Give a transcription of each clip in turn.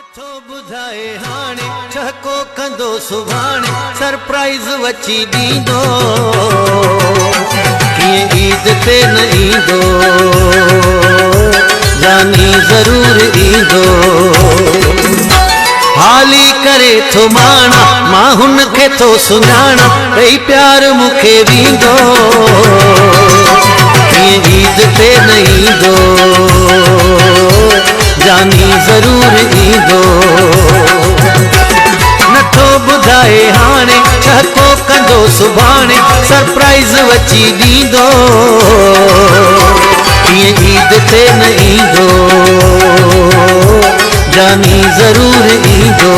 नथो बुधाए हाने छको कंदो सुभाणे सरप्राइज वची दींदो किए ईद ते न ईंदो जानी जरूर ईंदो हाली करे थो माना मां हुन के थो सुञाणा भई प्यार मुखे वींदो किए ईद ते न ईंदो जानी जरूर ईंदो नथो बुधाए हाने छको कंदो सुभाणे सरप्राइज वची दींदो किए ईद ते न ईंदो जानी जरूर ईंदो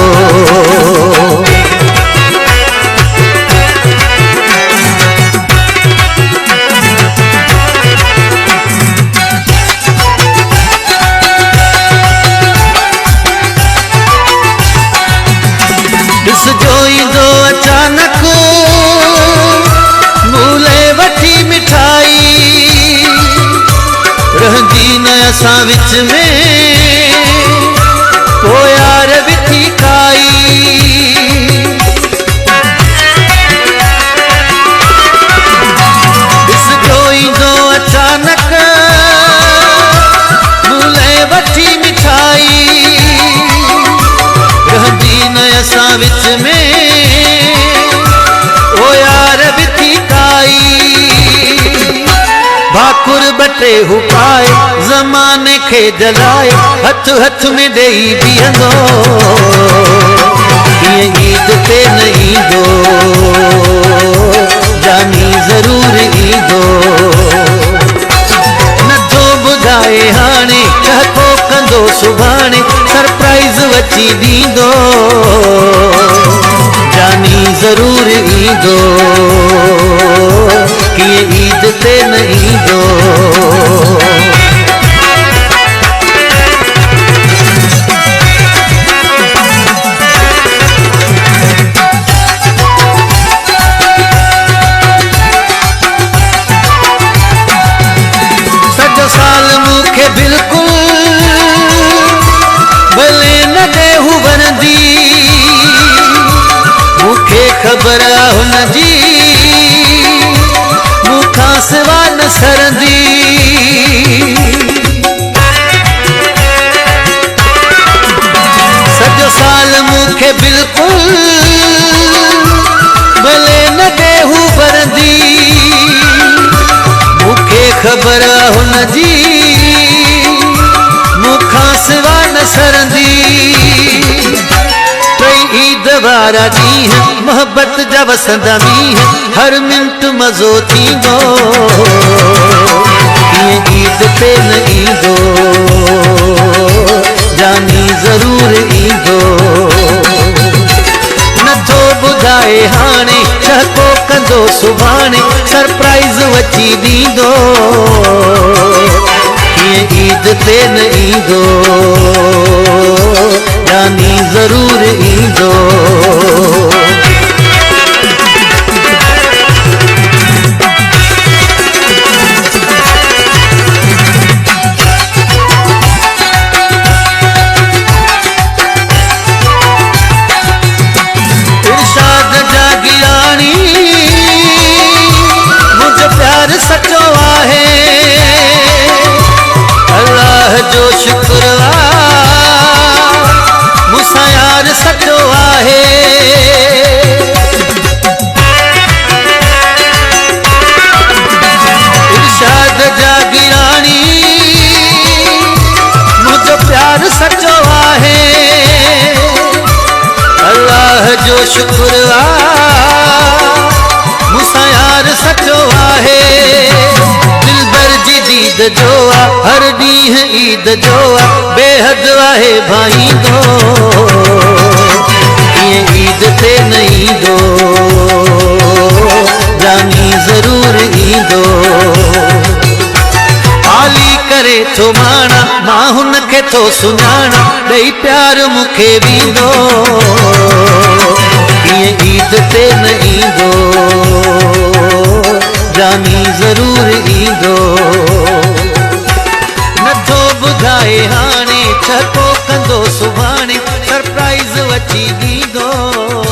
ॾिसजो ईंदो अचानक मूले वठी मिठाई रहंदी न असां विच में पोयार विठी खाई ॾिसजो ईंदो अचानक मूले वठी मिठाई रहंदी न असां विच में ओ यार विठी काई भाकुर बटे हुपाए ज़माने खे जलाए हथ हथ में ॾेई बीहंदो कीअं ईद ते न ईंदो जानी ज़रूर ईंदो नथो बुधाए हाणे छको कंदो सुभाणे सरप्राइज वची दींदो जानी जरूर ईंदो किए ईद ते न ईंदो सॼो साल मूंखे बिल्कुल भले न ॾेहू वरंदी मूंखे ख़बर हुन जी मूंखां सिवा न सरंदी सॼो साल मूंखे बिल्कुल भले न ॾेहू वरंदी मूंखे ख़बर हुन जी मूंखां सिवा न सरंदी ईद वारा ॾींहं मोहब्बत जा वसंदा मींहं हर मिंट मज़ो थींदो कीअं ईद ते न ईंदो जानी ज़रूर ईंदो नथो बुधाए हाणे छको कंदो सुभाणे सरप्राइज वची दींदो कीअं ईद ते न ईंदो जानी जरूर ईंदो इरशाद जागिराणी मुझ प्यार सचो आहे अल्लाह जो शुक्र मूंसां यार सचो आहे इरशाद जागिराणी मुंहिंजो प्यार सचो आहे अल्लाह जो शुक्र मूंसां यार सचो आहे दिलबर जी दीद जो हर ॾींहुं ईद जो बेहद आहे भाईंदो कीअं ईद ते न ईंदो जानी ज़रूर ईंदो हाली करे थो माना मां हुन खे थो सुञाणा ॾेई प्यार मुखे वींदो कीअं ईद ते न ईंदो जानी ज़रूर ईंदो नथो बुधाए हाणे छको कंदो सुभाणे अची दीदो।